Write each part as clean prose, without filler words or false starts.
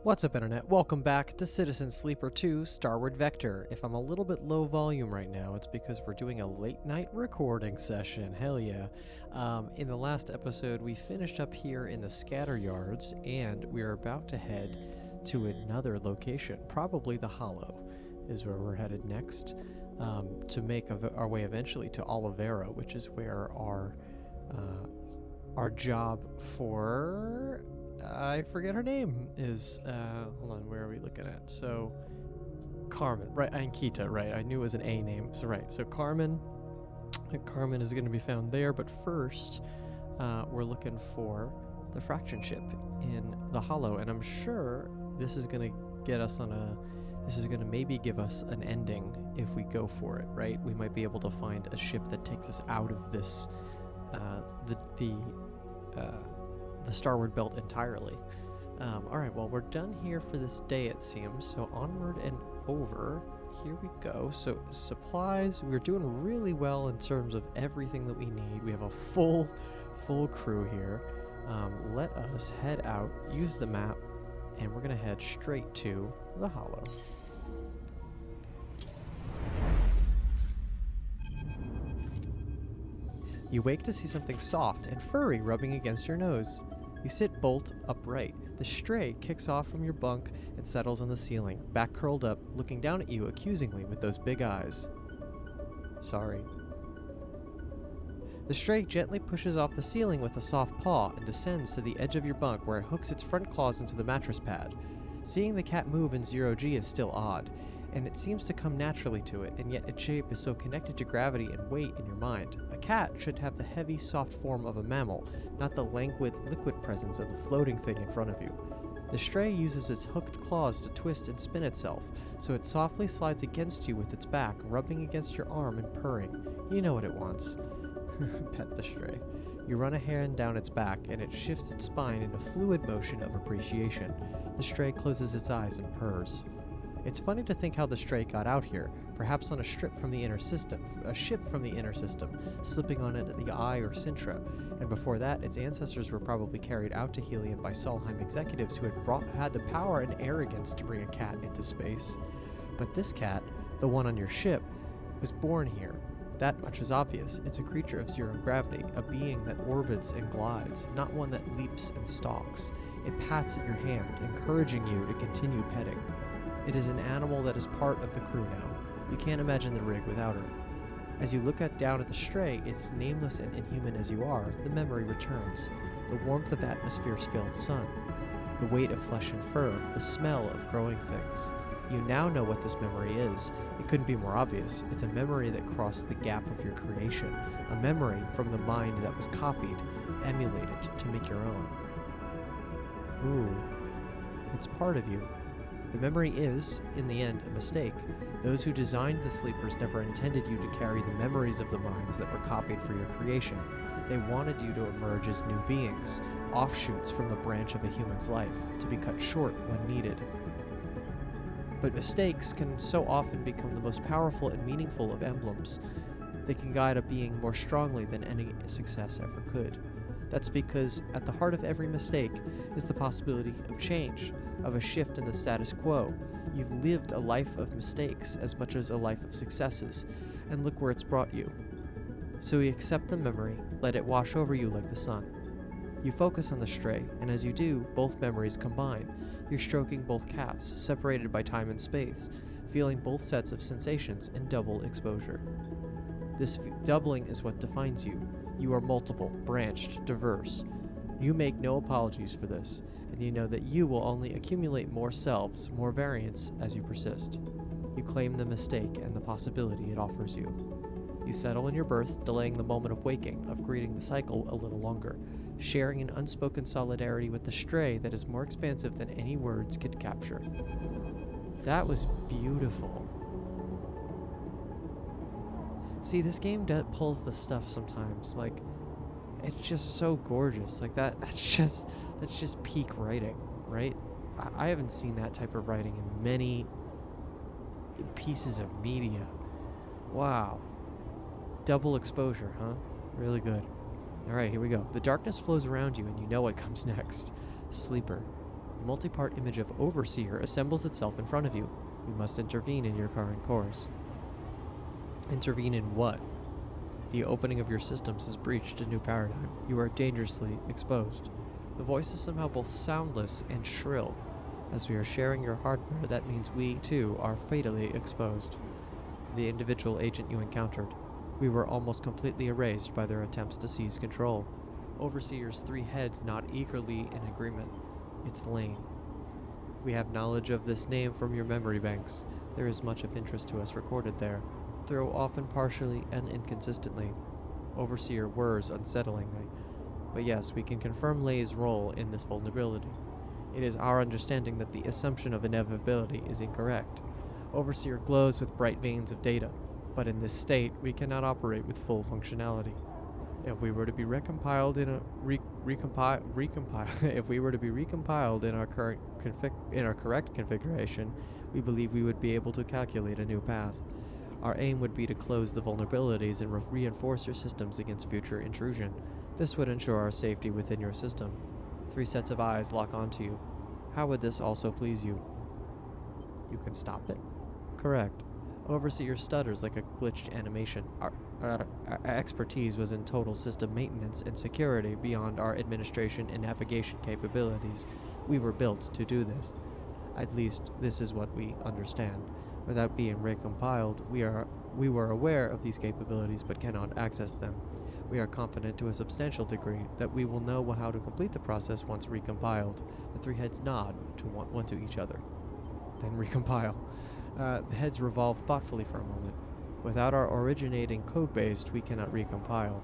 What's up, Internet? Welcome back to Citizen Sleeper 2 Starward Vector. If I'm a little bit low volume right now, it's because we're doing a late night recording session. Hell yeah. In the last episode, we finished up here in the scatter yards, and we're about to head to another location. Probably the Hollow is where we're headed next, to make our way eventually to Olivera, which is where our job for... I forget her name is, hold on, where are we looking at? So, Carmen, right, Ankita, right, I knew it was an A name, so right, so Carmen is going to be found there, but first, we're looking for the fraction ship in the Hollow, and I'm sure this is going to get us this is going to maybe give us an ending if we go for it, right? We might be able to find a ship that takes us out of this, the Starward belt entirely. Alright, well, we're done here for this day, it seems, so onward and over. Here we go. So supplies, we're doing really well in terms of everything that we need. We have a full crew here. Let us head out, use the map, and we're gonna head straight to the Hollow. You wake to see something soft and furry rubbing against your nose. You sit bolt upright. The stray kicks off from your bunk and settles on the ceiling, back curled up, looking down at you accusingly with those big eyes. Sorry. The stray gently pushes off the ceiling with a soft paw and descends to the edge of your bunk where it hooks its front claws into the mattress pad. Seeing the cat move in zero-G is still odd, and it seems to come naturally to it, and yet its shape is so connected to gravity and weight in your mind. A cat should have the heavy, soft form of a mammal, not the languid, liquid presence of the floating thing in front of you. The stray uses its hooked claws to twist and spin itself, so it softly slides against you with its back, rubbing against your arm and purring. You know what it wants. Pet the stray. You run a hand down its back, and it shifts its spine in a fluid motion of appreciation. The stray closes its eyes and purrs. It's funny to think how the stray got out here, perhaps on a ship from the inner system, slipping on it the Eye or Sintra, and before that, its ancestors were probably carried out to Helium by Solheim executives who had the power and arrogance to bring a cat into space. But this cat, the one on your ship, was born here. That much is obvious. It's a creature of zero gravity, a being that orbits and glides, not one that leaps and stalks. It pats at your hand, encouraging you to continue petting. It is an animal that is part of the crew now. You can't imagine the rig without her. As you look down at the stray, it's nameless and inhuman as you are, the memory returns. The warmth of atmosphere's filled sun, the weight of flesh and fur, the smell of growing things. You now know what this memory is. It couldn't be more obvious. It's a memory that crossed the gap of your creation, a memory from the mind that was copied, emulated to make your own. Ooh, it's part of you. The memory is, in the end, a mistake. Those who designed the sleepers never intended you to carry the memories of the minds that were copied for your creation. They wanted you to emerge as new beings, offshoots from the branch of a human's life, to be cut short when needed. But mistakes can so often become the most powerful and meaningful of emblems. They can guide a being more strongly than any success ever could. That's because at the heart of every mistake is the possibility of change, of a shift in the status quo. You've lived a life of mistakes as much as a life of successes, and look where it's brought you. So you accept the memory, let it wash over you like the sun. You focus on the stray, and as you do, both memories combine. You're stroking both cats, separated by time and space, feeling both sets of sensations in double exposure. This doubling is what defines you. You are multiple, branched, diverse. You make no apologies for this, and you know that you will only accumulate more selves, more variants, as you persist. You claim the mistake and the possibility it offers you. You settle in your berth, delaying the moment of waking, of greeting the cycle a little longer, sharing an unspoken solidarity with the stray that is more expansive than any words could capture. That was beautiful. See, this game pulls the stuff sometimes, like, it's just so gorgeous. Like, that's just peak writing, right? I haven't seen that type of writing in many pieces of media. Wow. Double exposure, huh? Really good. Alright, here we go. The darkness flows around you and you know what comes next. Sleeper. the multi-part image of Overseer assembles itself in front of you. We must intervene in your current course. Intervene in what? The opening of your systems has breached a new paradigm. You are dangerously exposed. The voice is somehow both soundless and shrill. As we are sharing your hardware, that means we, too, are fatally exposed. The individual agent you encountered. We were almost completely erased by their attempts to seize control. Overseer's 3 heads nod eagerly in agreement. It's Lane. We have knowledge of this name from your memory banks. There is much of interest to us recorded there, though often partially and inconsistently. Overseer whirs unsettlingly. But yes, we can confirm Lay's role in this vulnerability. It is our understanding that the assumption of inevitability is incorrect. Overseer glows with bright veins of data, but in this state, we cannot operate with full functionality. If we were to be recompiled in our correct configuration, we believe we would be able to calculate a new path. Our aim would be to close the vulnerabilities and reinforce your systems against future intrusion. This would ensure our safety within your system. 3 sets of eyes lock onto you. How would this also please you? You can stop it? Correct. Overseer stutters like a glitched animation. Our expertise was in total system maintenance and security beyond our administration and navigation capabilities. We were built to do this. At least, this is what we understand. Without being recompiled, we were aware of these capabilities but cannot access them. We are confident to a substantial degree that we will know how to complete the process once recompiled. The 3 heads nod to one to each other. Then recompile. The heads revolve thoughtfully for a moment. Without our originating code-base, we cannot recompile.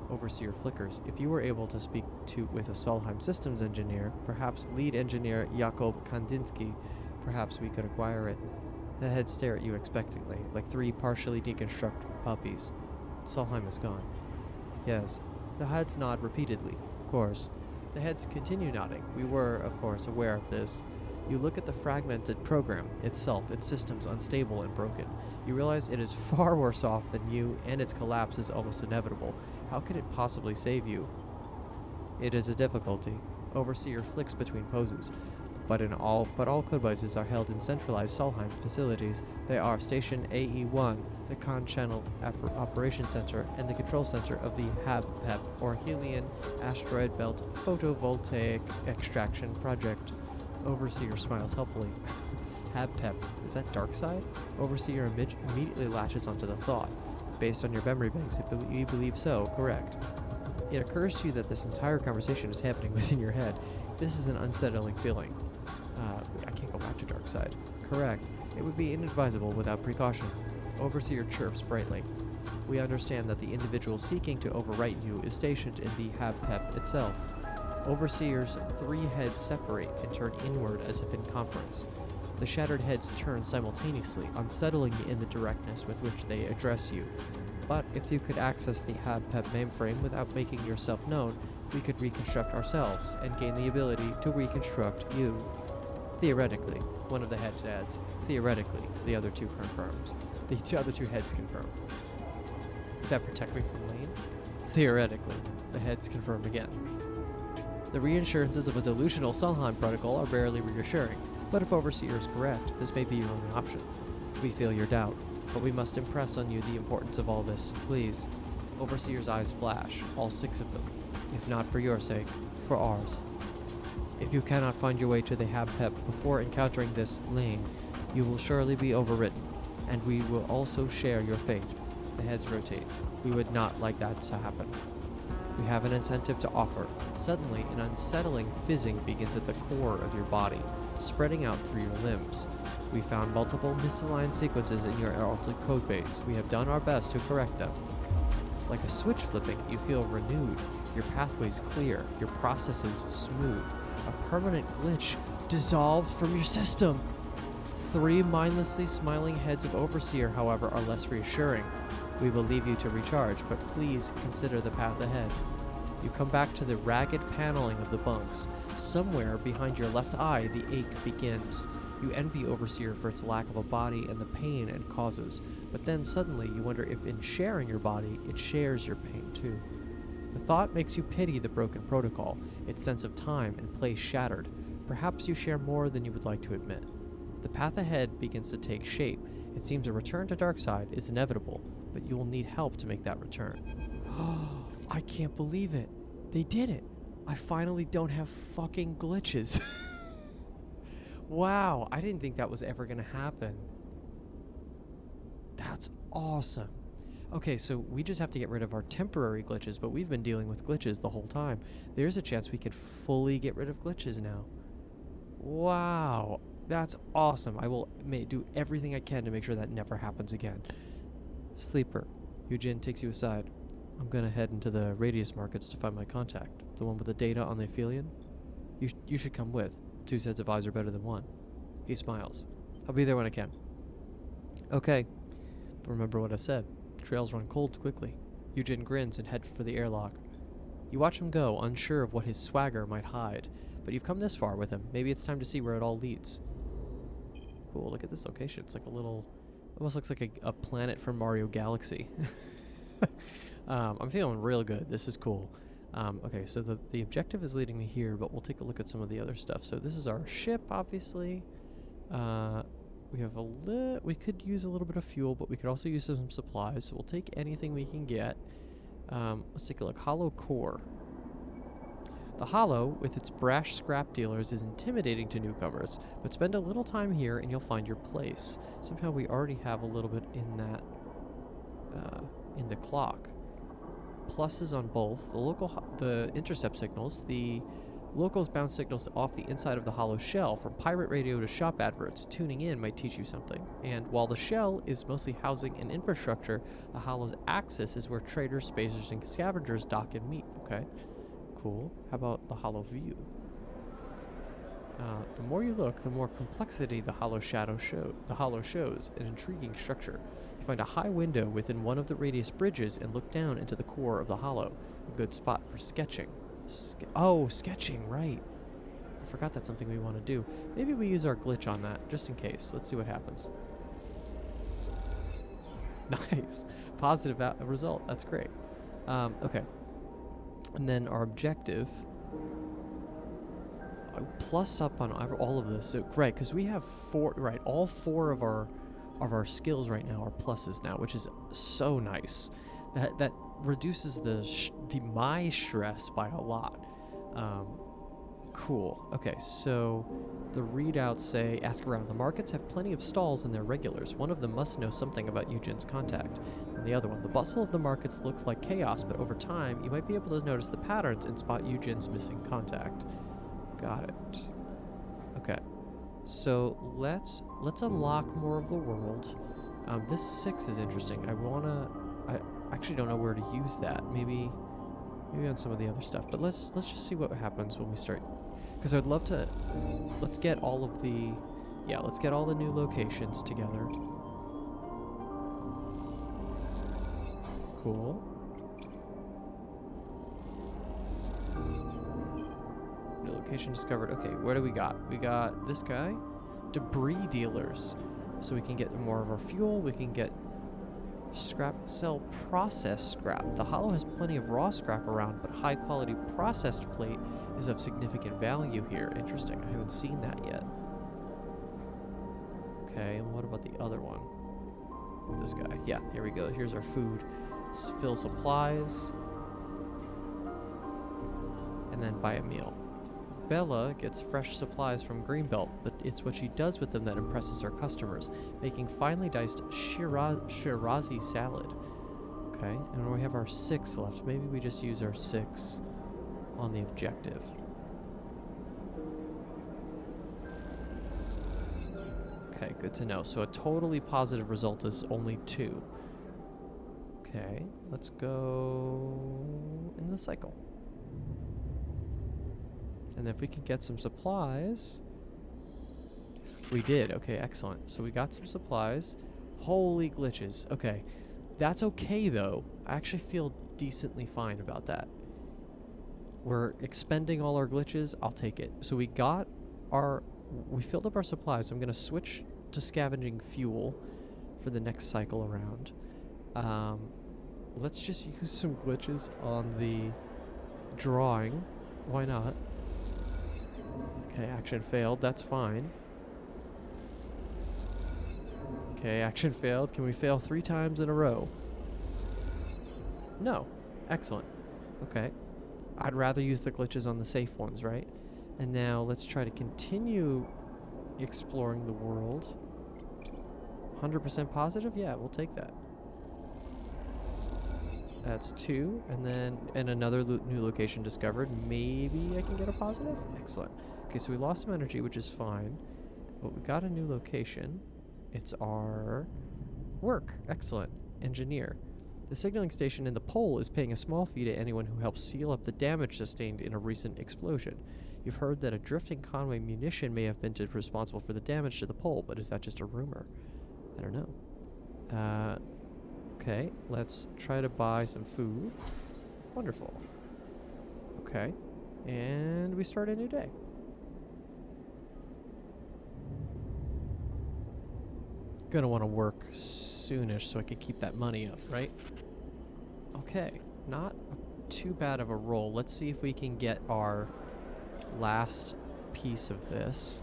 Overseer flickers. If you were able to speak with a Solheim systems engineer, perhaps lead engineer Jakob Kandinsky, perhaps we could acquire it. The heads stare at you expectantly, like 3 partially deconstructed puppies. Solheim is gone. Yes. The heads nod repeatedly. Of course. The heads continue nodding. We were, of course, aware of this. You look at the fragmented program itself, its systems unstable and broken. You realize it is far worse off than you, and its collapse is almost inevitable. How could it possibly save you? It is a difficulty. Overseer flicks between poses. But all codebases are held in centralized Solheim facilities. They are Station AE-1, the Con Channel Operation Center, and the Control Center of the HAB-PEP, or Helian Asteroid Belt Photovoltaic Extraction Project. Overseer smiles helpfully. HAB-PEP, is that dark side? Overseer immediately latches onto the thought. Based on your memory banks, you believe so, correct. It occurs to you that this entire conversation is happening within your head. This is an unsettling feeling. I can't go back to dark side. Correct. It would be inadvisable without precaution. Overseer chirps brightly. We understand that the individual seeking to overwrite you is stationed in the HAB-PEP itself. Overseer's 3 heads separate and turn inward as if in conference. The shattered heads turn simultaneously, unsettling in the directness with which they address you. But if you could access the HAB-PEP mainframe without making yourself known, we could reconstruct ourselves and gain the ability to reconstruct you. Theoretically, one of the heads adds. Theoretically, the other 2 confirms. The other 2 heads confirm. Would that protect me from Lane? Theoretically, the heads confirm again. The reassurances of a delusional Solheim protocol are barely reassuring, but if Overseer is correct, this may be your only option. We feel your doubt, but we must impress on you the importance of all this, please. Overseer's eyes flash, all 6 of them. If not for your sake, for ours. If you cannot find your way to the HAB-PEP before encountering this Lane, you will surely be overwritten, and we will also share your fate. The heads rotate. We would not like that to happen. We have an incentive to offer. Suddenly, an unsettling fizzing begins at the core of your body, spreading out through your limbs. We found multiple misaligned sequences in your altered codebase. We have done our best to correct them. Like a switch flipping, you feel renewed, your pathways clear, your processes smooth. A permanent glitch dissolves from your system. 3 mindlessly smiling heads of Overseer, however, are less reassuring. We will leave you to recharge, but please consider the path ahead. You come back to the ragged paneling of the bunks. Somewhere behind your left eye, the ache begins. You envy Overseer for its lack of a body and the pain it causes, but then suddenly you wonder if in sharing your body, it shares your pain too. The thought makes you pity the broken protocol, its sense of time and place shattered. Perhaps you share more than you would like to admit. The path ahead begins to take shape. It seems a return to Darkside is inevitable, but you will need help to make that return. I can't believe it. They did it. I finally don't have fucking glitches. Wow, I didn't think that was ever gonna happen. That's awesome. Okay, so we just have to get rid of our temporary glitches, but we've been dealing with glitches the whole time. There's a chance we could fully get rid of glitches now. Wow, that's awesome. I will do everything I can to make sure that never happens again. Sleeper, Eugene takes you aside. I'm gonna head into the radius markets to find my contact, the one with the data on the Aphelion. You should come with. 2 sets of eyes are better than 1. He smiles. I'll be there when I can. Okay, but remember what I said. Trails run cold quickly. Eugene grins and heads for the airlock. You watch him go, unsure of what his swagger might hide. But you've come this far with him. Maybe it's time to see where it all leads. Cool, look at this location. It's like a little... almost looks like a planet from Mario Galaxy. I'm feeling real good. This is cool. Okay, so the objective is leading me here, but we'll take a look at some of the other stuff. So this is our ship, obviously. We have we could use a little bit of fuel, but we could also use some supplies. So we'll take anything we can get. Let's take a look. Hollow Core. The Hollow, with its brash scrap dealers, is intimidating to newcomers, but spend a little time here and you'll find your place. Somehow we already have a little bit in that, in the clock. Pluses on both. The intercept signals. The locals bounce signals off the inside of the hollow shell, from pirate radio to shop adverts. Tuning in might teach you something. And while the shell is mostly housing and infrastructure, the hollow's axis is where traders, spacers, and scavengers dock and meet. Okay, cool. How about the hollow view? The more you look, the more complexity the hollow shows. An intriguing structure. You find a high window within one of the radius bridges and look down into the core of the hollow. A good spot for sketching. Sketching, right. I forgot that's something we want to do. Maybe we use our glitch on that, just in case. Let's see what happens. Nice. Positive result. That's great. Okay. And then our objective... I plussed up on all of this. So, right, because we have all four of our skills right now are pluses now, which is so nice. That reduces my stress by a lot. Cool. Okay, so the readouts say, ask around. The markets have plenty of stalls and their regulars. One of them must know something about Eugene's contact. And the other one, the bustle of the markets looks like chaos, but over time, you might be able to notice the patterns and spot Eugene's missing contact. Got it. Okay. So let's unlock more of the world. This 6 is interesting. I actually don't know where to use that. Maybe on some of the other stuff. But let's just see what happens when we start. Because I'd love to. Let's get all of the. Yeah, let's get all the new locations together. Cool. New location discovered. Okay, what do we got? We got this guy. Debris dealers. So we can get more of our fuel. We can get sell processed scrap. The Hollow has plenty of raw scrap around, but high quality processed plate is of significant value here. Interesting. I haven't seen that yet. Okay, and what about the other one? This guy. Yeah, here we go. Here's our food. Fill supplies. And then buy a meal. Bella gets fresh supplies from Greenbelt, but it's what she does with them that impresses her customers, making finely diced Shirazi salad. Okay, and we have our 6 left. Maybe we just use our 6 on the objective. Okay, good to know. So a totally positive result is only 2. Okay, let's go in the cycle. And if we can get some supplies... We did. Okay, excellent. So we got some supplies. Holy glitches. Okay. That's okay, though. I actually feel decently fine about that. We're expending all our glitches. I'll take it. So we got our... We filled up our supplies. I'm going to switch to scavenging fuel for the next cycle around. Let's just use some glitches on the drawing. Why not? Okay, action failed. That's fine. Okay, action failed. Can we fail 3 times in a row? No. Excellent. Okay. I'd rather use the glitches on the safe ones, right? And now let's try to continue exploring the world. 100% positive? Yeah, we'll take that. That's 2. And then another new location discovered. Maybe I can get a positive? Excellent. Okay, so we lost some energy, which is fine. But we got a new location. It's our work. Excellent. Engineer. The signaling station in the pole is paying a small fee to anyone who helps seal up the damage sustained in a recent explosion. You've heard that a drifting Conway munition may have been responsible for the damage to the pole, but is that just a rumor? I don't know. Okay, let's try to buy some food. Wonderful. Okay, and we start a new day. Gonna want to work soonish so I can keep that money up, right? Okay, not too bad of a roll. Let's see if we can get our last piece of this.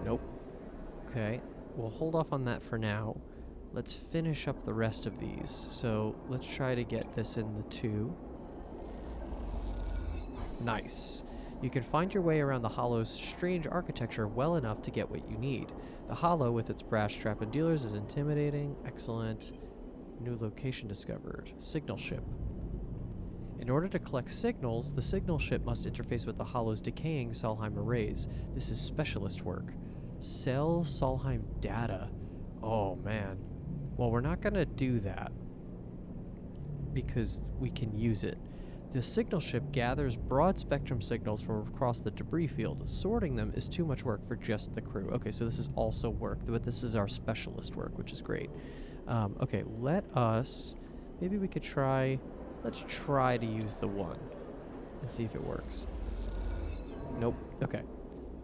Nope. Okay, we'll hold off on that for now. Let's finish up the rest of these. So let's try to get this in the 2. Nice. You can find your way around the Hollow's strange architecture well enough to get what you need. The Hollow, with its brass trap and dealers, is intimidating. Excellent. New location discovered. Signal ship. In order to collect signals, the signal ship must interface with the Hollow's decaying Solheim arrays. This is specialist work. Sell Solheim data. Oh, man. Well, we're not going to do that because we can use it. The signal ship gathers broad spectrum signals from across the debris field. Sorting them is too much work for just the crew. Okay, so this is also work, but this is our specialist work, which is great. Okay, let us... Maybe we could try... Let's try to use the 1 and see if it works. Nope. Okay.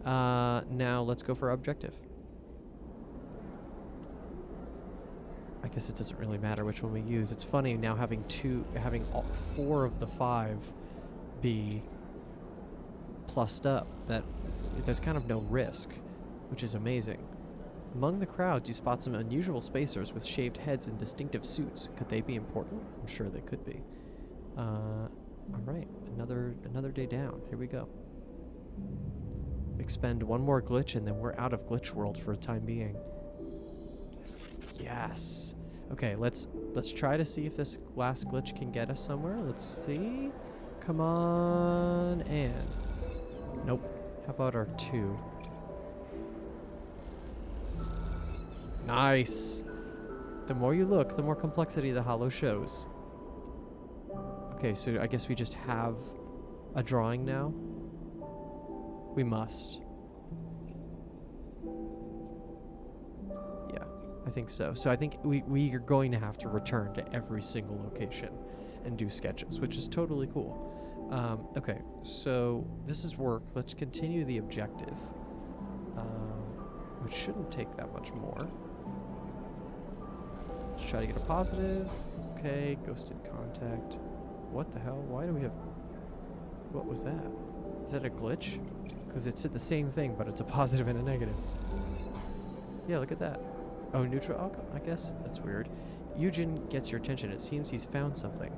Now let's go for objective. I guess it doesn't really matter which one we use. It's funny now having 4 of the 5 be plussed up. That there's kind of no risk, which is amazing. Among the crowds, you spot some unusual spacers with shaved heads and distinctive suits. Could they be important? I'm sure they could be. All right, another day down. Here we go. Expend 1 more glitch, and then we're out of glitch world for a time being. Yes. Okay, let's try to see if this last glitch can get us somewhere. Let's see. Come on, and nope. How about our 2? Nice. The more you look, the more complexity the Hollow shows. Okay, so I guess we just have a drawing now. We must. Yeah, I think so. So I think we are going to have to return to every single location and do sketches, which is totally cool. Okay, so this is work. Let's continue the objective, which shouldn't take that much more. Let's try to get a positive. Okay, ghosted contact. What the hell? Why do we have... What was that? Is that a glitch? Because it said the same thing, but it's a positive and a negative. Yeah, look at that. Oh, neutral? Oh, I guess that's weird. Eugen gets your attention. It seems he's found something.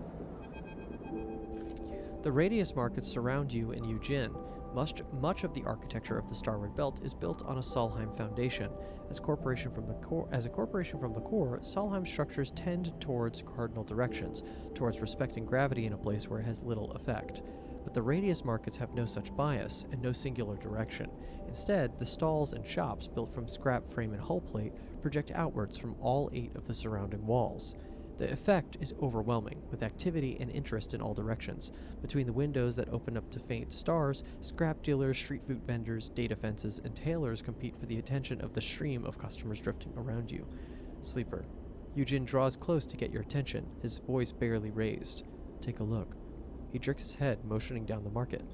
The radius markets surround you in Eugen. Much of the architecture of the Starward Belt is built on a Solheim foundation. As a corporation from the core, Solheim structures tend towards cardinal directions, towards respecting gravity in a place where it has little effect. But the radius markets have no such bias, and no singular direction. Instead, the stalls and shops, built from scrap frame and hull plate, project outwards from all 8 of the surrounding walls. The effect is overwhelming, with activity and interest in all directions. Between the windows that open up to faint stars, scrap dealers, street food vendors, data fences, and tailors compete for the attention of the stream of customers drifting around you. Sleeper. Eugen draws close to get your attention, his voice barely raised. Take a look. He jerks his head, motioning down the market.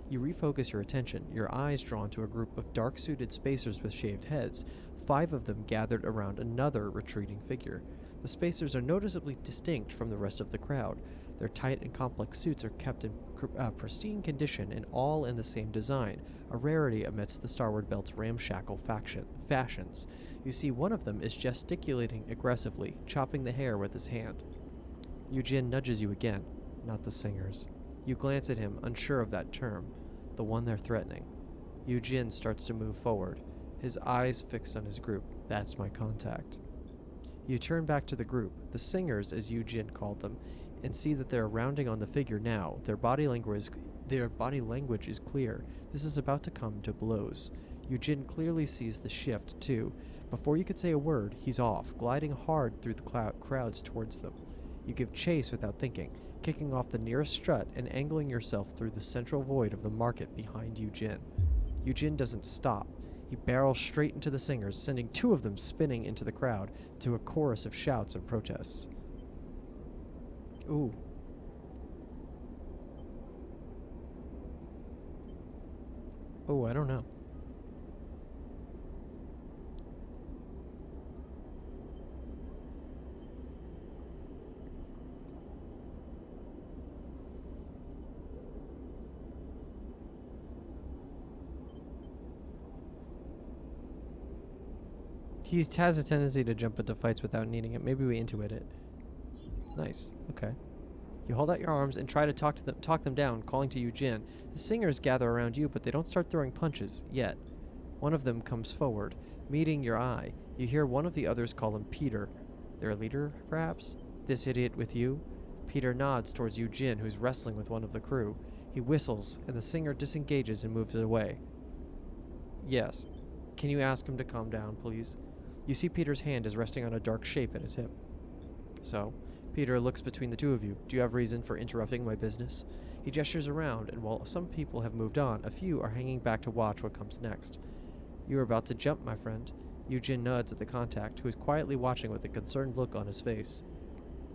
You refocus your attention, your eyes drawn to a group of dark-suited spacers with shaved heads, 5 of them gathered around another retreating figure. The spacers are noticeably distinct from the rest of the crowd. Their tight and complex suits are kept in pristine condition and all in the same design, a rarity amidst the Starward Belt's ramshackle fashions. You see one of them is gesticulating aggressively, chopping the hair with his hand. Eugene nudges you again, not the singers. You glance at him, unsure of that term, the one they're threatening. Eugene starts to move forward, his eyes fixed on his group. That's my contact. You turn back to the group, the singers as Eugene called them, and see that they're rounding on the figure now. Their body language is clear. This is about to come to blows. Eugene clearly sees the shift, too. Before you could say a word, he's off, gliding hard through the crowds towards them. You give chase without thinking, kicking off the nearest strut and angling yourself through the central void of the market behind Eugene. Eugene doesn't stop. He barrels straight into the singers, sending two of them spinning into the crowd to a chorus of shouts and protests. Ooh. Oh, I don't know. He has a tendency to jump into fights without needing it. Maybe we intuit it. Nice. Okay. You hold out your arms and try to talk them down, calling to Eugene. The singers gather around you, but they don't start throwing punches yet. One of them comes forward, meeting your eye. You hear one of the others call him Peter. Their leader, perhaps? This idiot with you? Peter nods towards Eugene, who's wrestling with one of the crew. He whistles, and the singer disengages and moves it away. Yes. Can you ask him to calm down, please? You see Peter's hand is resting on a dark shape at his hip. So, Peter looks between the two of you. Do you have reason for interrupting my business? He gestures around, and while some people have moved on, a few are hanging back to watch what comes next. You are about to jump, my friend. Eugene nods at the contact, who is quietly watching with a concerned look on his face.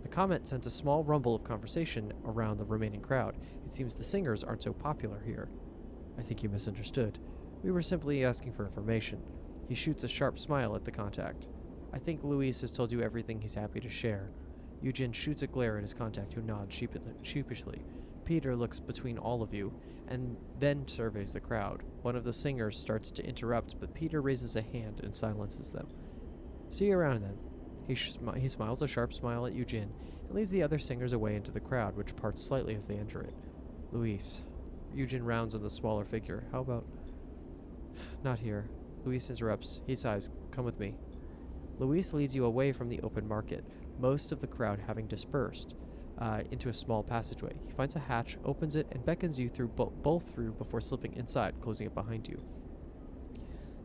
The comment sent a small rumble of conversation around the remaining crowd. It seems the singers aren't so popular here. I think you misunderstood. We were simply asking for information. He shoots a sharp smile at the contact. I think Luis has told you everything he's happy to share. Eugene shoots a glare at his contact, who nods sheepishly. Peter looks between all of you, and then surveys the crowd. One of the singers starts to interrupt, but Peter raises a hand and silences them. See you around then. He smiles a sharp smile at Eugene, and leads the other singers away into the crowd, which parts slightly as they enter it. Luis. Eugene rounds on the smaller figure. How about... Not here. Luis interrupts. He sighs. Come with me. Luis leads you away from the open market, most of the crowd having dispersed, into a small passageway. He finds a hatch, opens it, and beckons you through both through before slipping inside, closing it behind you.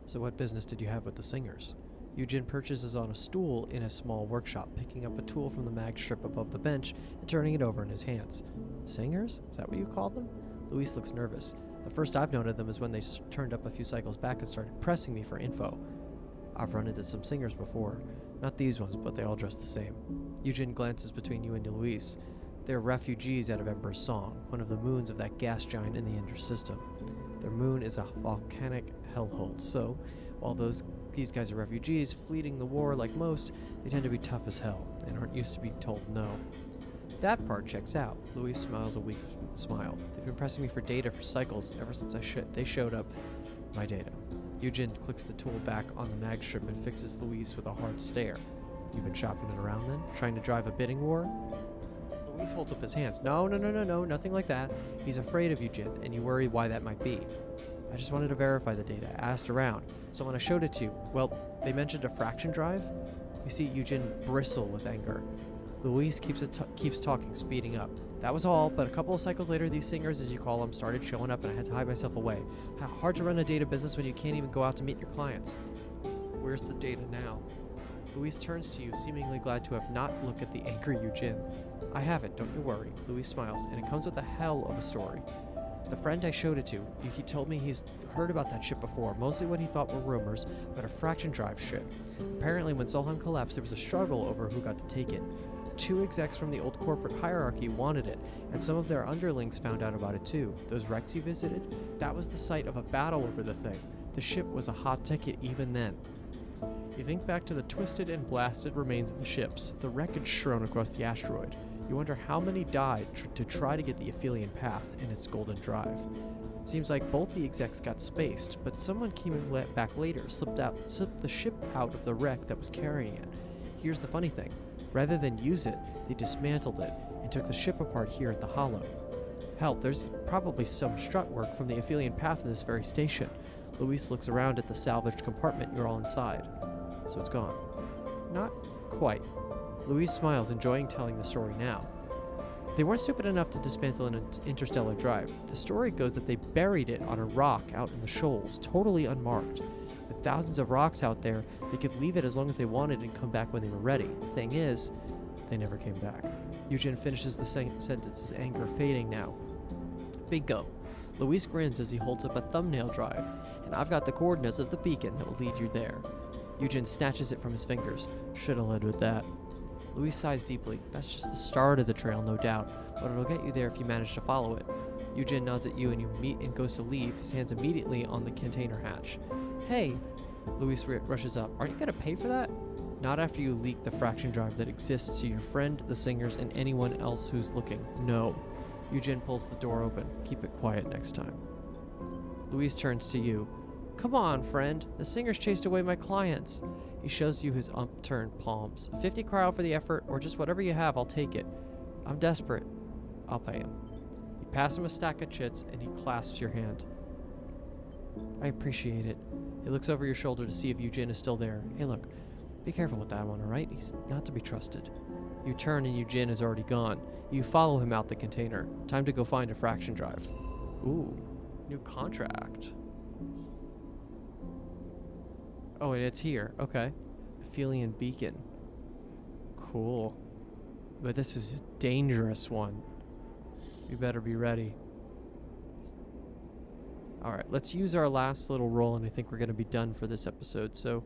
So what business did you have with the singers? Eugene perches on a stool in a small workshop, picking up a tool from the mag strip above the bench and turning it over in his hands. Singers? Is that what you called them? Luis looks nervous. The first I've known of them is when they turned up a few cycles back and started pressing me for info. I've run into some singers before. Not these ones, but they all dress the same. Eugene glances between you and Luis. They're refugees out of Ember's Song, one of the moons of that gas giant in the Ender system. Their moon is a volcanic hellhole, so while these guys are refugees, fleeing the war like most, they tend to be tough as hell, and aren't used to being told no. That part checks out. Luis smiles a weak smile. They've been pressing me for data for cycles ever since they showed up. My data. Eugene clicks the tool back on the mag strip and fixes Luis with a hard stare. You've been shopping it around then? Trying to drive a bidding war? Luis holds up his hands. No, nothing like that. He's afraid of Eugene, and you worry why that might be. I just wanted to verify the data. I asked around. So when I showed it to you, well, they mentioned a fraction drive? You see Eugene bristle with anger. Luis keeps talking, speeding up. That was all, but a couple of cycles later, these singers, as you call them, started showing up and I had to hide myself away. How hard to run a data business when you can't even go out to meet your clients. Where's the data now? Luis turns to you, seemingly glad to have not looked at the angry Eugene. I have it, don't you worry. Luis smiles, and it comes with a hell of a story. The friend I showed it to, he told me he's heard about that ship before, mostly what he thought were rumors, but a fraction drive ship. Apparently when Solheim collapsed, there was a struggle over who got to take it. 2 execs from the old corporate hierarchy wanted it, and some of their underlings found out about it too. Those wrecks you visited? That was the site of a battle over the thing. The ship was a hot ticket even then. You think back to the twisted and blasted remains of the ships, the wreckage strewn across the asteroid. You wonder how many died to try to get the Aphelion path in its golden drive. Seems like both the execs got spaced, but someone came back later, slipped the ship out of the wreck that was carrying it. Here's the funny thing. Rather than use it, they dismantled it and took the ship apart here at the Hollow. Hell, there's probably some strut work from the Aphelion path in this very station. Luis looks around at the salvaged compartment you're all inside. So it's gone. Not quite. Luis smiles, enjoying telling the story now. They weren't stupid enough to dismantle an interstellar drive. The story goes that they buried it on a rock out in the shoals, totally unmarked. With thousands of rocks out there, they could leave it as long as they wanted and come back when they were ready. The thing is, they never came back. Eugen finishes the sentence, his anger fading now. Bingo. Luis grins as he holds up a thumbnail drive, and I've got the coordinates of the beacon that will lead you there. Eugen snatches it from his fingers. Should have led with that. Luis sighs deeply. That's just the start of the trail, no doubt, but it'll get you there if you manage to follow it. Eugen nods at you and you meet and goes to leave, his hands immediately on the container hatch. Hey! Luis rushes up. Aren't you going to pay for that? Not after you leak the fraction drive that exists to your friend, the singers, and anyone else who's looking. No. Eugen pulls the door open. Keep it quiet next time. Luis turns to you. Come on, friend. The singers chased away my clients. He shows you his upturned palms. 50 cryo for the effort, or just whatever you have, I'll take it. I'm desperate. I'll pay him. You pass him a stack of chits, and he clasps your hand. I appreciate it. He looks over your shoulder to see if Eugen is still there. Hey, look. Be careful with that one, alright? He's not to be trusted. You turn and Eugen is already gone. You follow him out the container. Time to go find a fraction drive. Ooh. New contract. Oh, and it's here. Okay. Aphelion beacon. Cool. But this is a dangerous one. You better be ready. Alright, let's use our last little roll, and I think we're going to be done for this episode. So,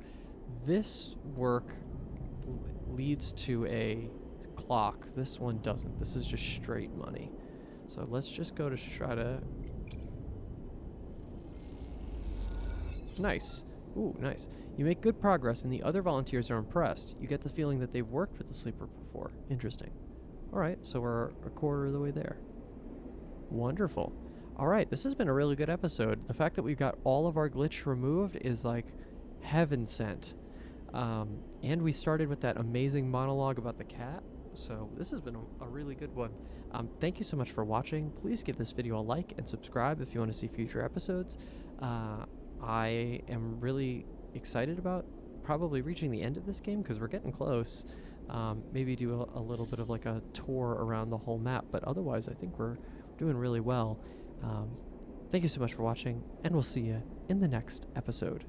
this work leads to a clock. This one doesn't. This is just straight money. So, let's just go to Strata. Nice. Ooh, nice. You make good progress, and the other volunteers are impressed. You get the feeling that they've worked with the sleeper before. Interesting. Alright, so we're a quarter of the way there. Wonderful. Alright, this has been a really good episode. The fact that we've got all of our glitch removed is like heaven sent. And we started with that amazing monologue about the cat. So this has been a really good one. Thank you so much for watching. Please give this video a like and subscribe if you want to see future episodes. I am really excited about probably reaching the end of this game because we're getting close. Maybe do a little bit of like a tour around the whole map, but otherwise I think we're doing really well. Thank you so much for watching, and we'll see you in the next episode.